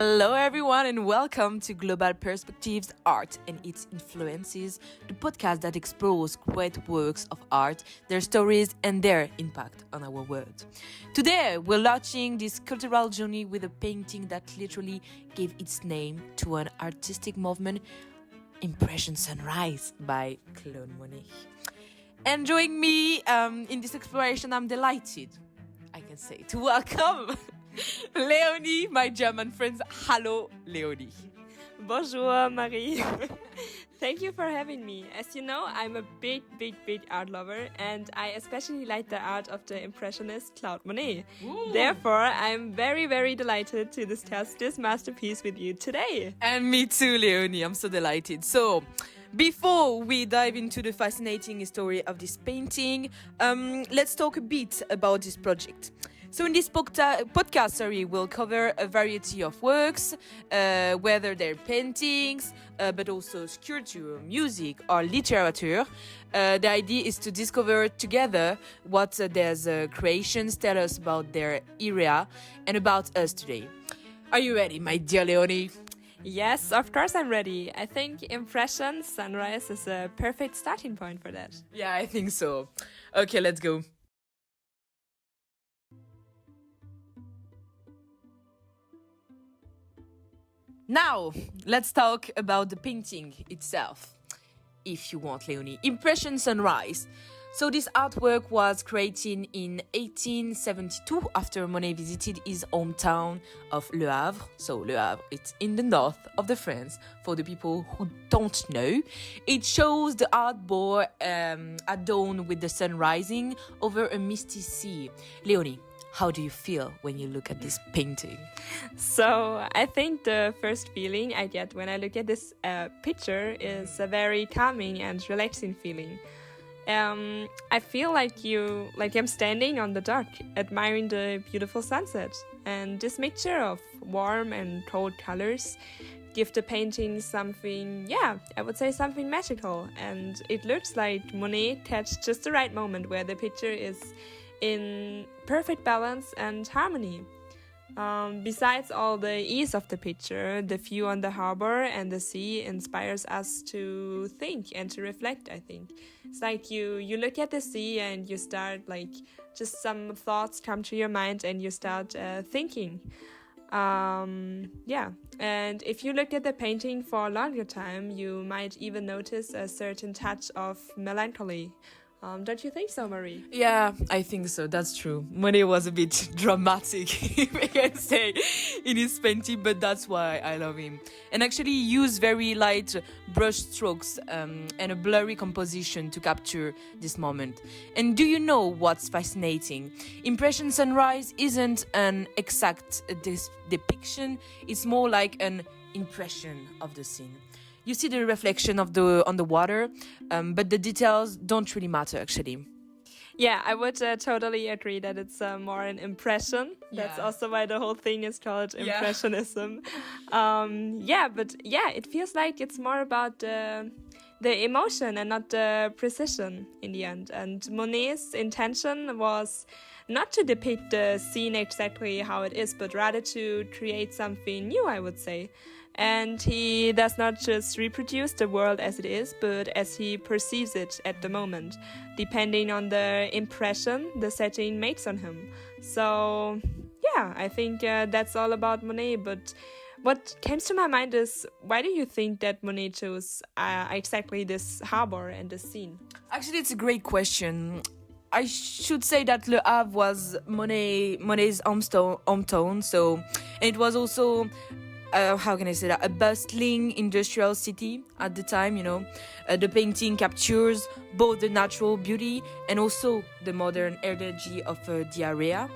Hello, everyone, and welcome to Global Perspectives Art and its Influences, the podcast that explores great works of art, their stories, and their impact on our world. Today, we're launching this cultural journey with a painting that literally gave its name to an artistic movement, Impression Sunrise by Claude Monet. And joining me in this exploration, I'm delighted, I can say, to welcome Leonie, my German friends. Hello, Leonie. Bonjour, Marie. Thank you for having me. As you know, I'm a big art lover, and I especially like the art of the Impressionist Claude Monet. Ooh. Therefore, I'm very delighted to discuss this masterpiece with you today. And me too, Leonie. I'm so delighted. So, before we dive into the fascinating story of this painting, let's talk a bit about this project. So in this podcast, we'll cover a variety of works, whether they're paintings, but also sculpture, music, or literature. The idea is to discover together what their creations tell us about their era and about us today. Are you ready, my dear Leonie? Yes, of course I'm ready. I think Impression Sunrise is a perfect starting point for that. Yeah, I think so. Okay, let's go. Now, let's talk about the painting itself, if you want, Leonie. Impression Sunrise. So this artwork was created in 1872 after Monet visited his hometown of Le Havre. So Le Havre, it's in the north of the France, for the people who don't know. It shows the art board at dawn with the sun rising over a misty sea. Leonie, how do you feel when you look at this painting? So I think the first feeling I get when I look at this picture is a very calming and relaxing feeling. I feel like I'm standing on the dock, admiring the beautiful sunset. And this mixture of warm and cold colors give the painting something, I would say something magical. And it looks like Monet catch just the right moment where the picture is in perfect balance and harmony. Besides all the ease of the picture, the view on the harbor and the sea inspires us to think and to reflect, I think. It's like you look at the sea and you start just some thoughts come to your mind and you start thinking. And if you look at the painting for a longer time, you might even notice a certain touch of melancholy. Don't you think so, Marie? Yeah, I think so. That's true. Monet was a bit dramatic, if I can say, in his painting, but that's why I love him. And actually, he used very light brush strokes and a blurry composition to capture this moment. And do you know what's fascinating? Impression Sunrise isn't an exact depiction. It's more like an impression of the scene. You see the reflection on the water, but the details don't really matter, actually. Yeah, I would totally agree that it's more an impression. That's also why the whole thing is called Impressionism. It feels like it's more about the emotion and not the precision in the end. And Monet's intention was not to depict the scene exactly how it is, but rather to create something new, I would say. And he does not just reproduce the world as it is, but as he perceives it at the moment, depending on the impression the setting makes on him. So, I think that's all about Monet. But what comes to my mind is, why do you think that Monet chose exactly this harbor and this scene? Actually, it's a great question. I should say that Le Havre was Monet's hometown, and it was also a bustling industrial city at the time, The painting captures both the natural beauty and also the modern energy of the area.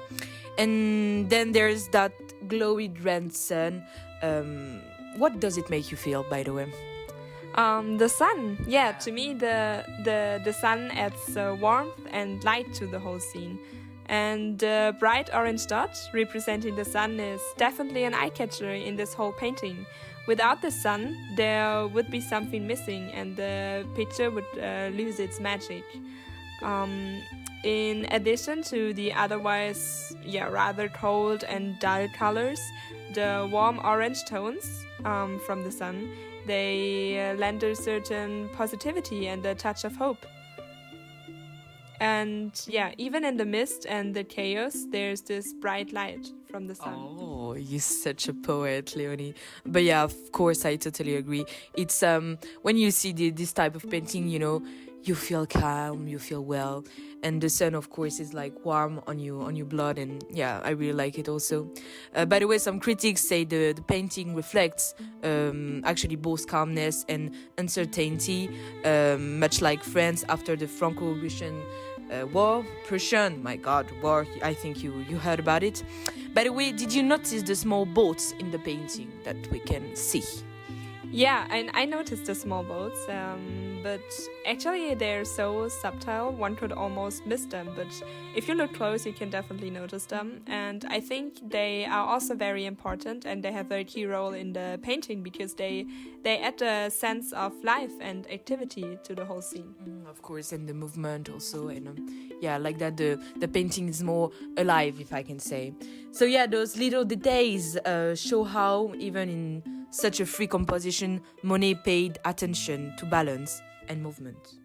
And then there's that glowy red sun. What does it make you feel, by the way? The sun. To me, the sun adds warmth and light to the whole scene. And the bright orange dot representing the sun is definitely an eye-catcher in this whole painting. Without the sun, there would be something missing and the picture would lose its magic. In addition to the otherwise rather cold and dull colors, the warm orange tones from the sun, they lend a certain positivity and a touch of hope. And yeah, even in the mist and the chaos, there's this bright light from the sun. Oh, you're such a poet, Leonie. But yeah, of course, I totally agree. It's when you see this type of painting, you feel calm, you feel well, and the sun, of course, is like warm on your blood, and yeah, I really like it also. By the way, some critics say the painting reflects actually both calmness and uncertainty, much like France after the Franco-Prussian war. War. I think you heard about it. By the way, did you notice the small boats in the painting that we can see? Yeah, and I noticed the small boats, but actually they're so subtle, one could almost miss them. But if you look close, you can definitely notice them. And I think they are also very important, and they have a key role in the painting because they add a sense of life and activity to the whole scene. Of course, and the movement also, and yeah, like that the painting is more alive, if I can say. So yeah, those little details show how even in such a free composition, Monet paid attention to balance and movement.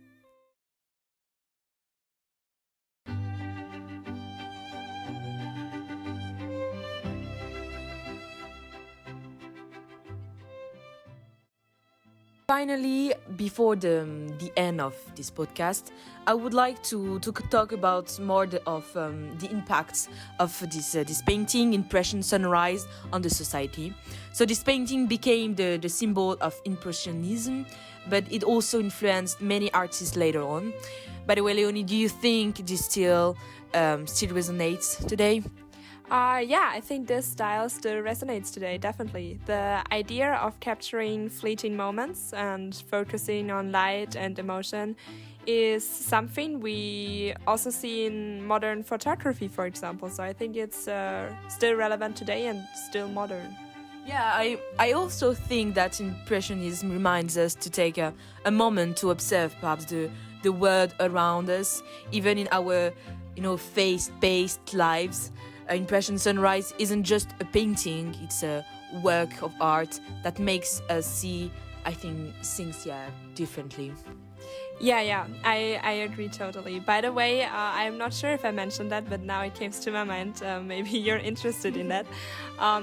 Finally, before the end of this podcast, I would like to talk about more of the impacts of this painting, Impression Sunrise, on the society. So this painting became the symbol of Impressionism, but it also influenced many artists later on. By the way, Leonie, do you think this still resonates today? Yeah, I think this style still resonates today, definitely. The idea of capturing fleeting moments and focusing on light and emotion is something we also see in modern photography, for example. So I think it's still relevant today and still modern. Yeah, I also think that Impressionism reminds us to take a moment to observe perhaps the world around us, even in our faith-based lives. Impression Sunrise isn't just a painting, it's a work of art that makes us see, I think, things differently. Yeah, I agree totally. By the way, I'm not sure if I mentioned that, but now it came to my mind. Maybe you're interested in that.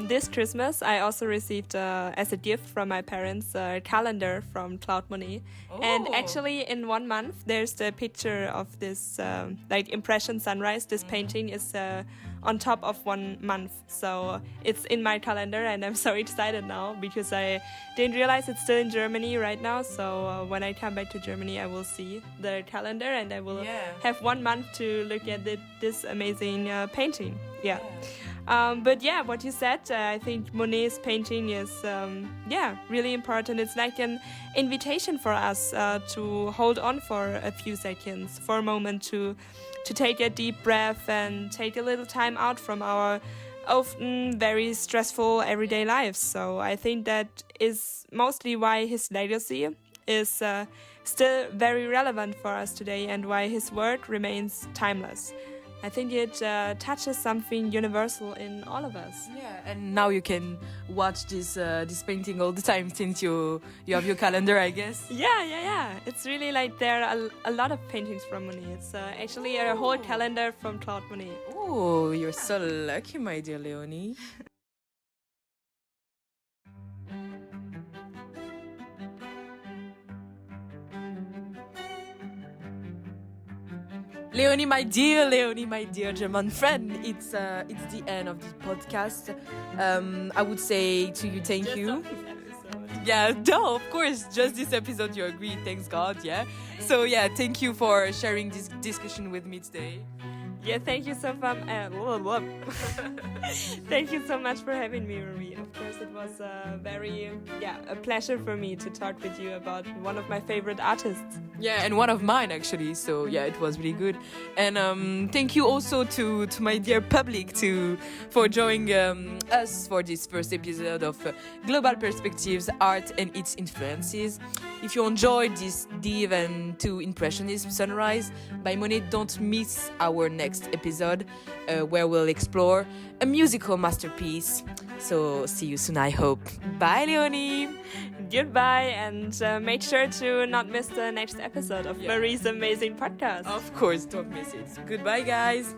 This Christmas, I also received, as a gift from my parents, a calendar from Claude Monet. Oh. And actually, in 1 month, there's the picture of this, Impression Sunrise. This painting is on top of 1 month. So it's in my calendar, and I'm so excited now because I didn't realize it's still in Germany right now. So when I come back to Germany, I will see the calendar and I will have 1 month to look at this amazing painting. Yeah. But yeah, what you said, I think Monet's painting is really important. It's like an invitation for us to hold on for a few seconds, for a moment to take a deep breath and take a little time out from our often very stressful everyday lives. So I think that is mostly why his legacy is still very relevant for us today and why his work remains timeless. I think it touches something universal in all of us. Yeah, and now you can watch this painting all the time since you have your calendar, I guess. Yeah. It's really like there are a lot of paintings from Monet. It's actually a whole calendar from Claude Monet. Oh, you're so lucky, my dear Leonie. Leonie, my dear German friend, it's the end of this podcast. I would say to you, thank you. Yeah, no, of course, just this episode, you agree, thanks God, yeah. So yeah, thank you for sharing this discussion with me today. Yeah, thank you so much. Thank you so much for having me, Marie. Of course, it was a pleasure for me to talk with you about one of my favorite artists. Yeah, and one of mine actually. So yeah, it was really good. And thank you also to my dear public for joining us for this first episode of Global Perspectives, Art and its Influences. If you enjoyed this dive into Impressionism Sunrise by Monet, don't miss our next episode where we'll explore a musical masterpiece So see you soon, I hope. Bye, Leonie. Goodbye, and make sure to not miss the next episode of Marie's amazing podcast. Of course, don't miss it. Goodbye, guys.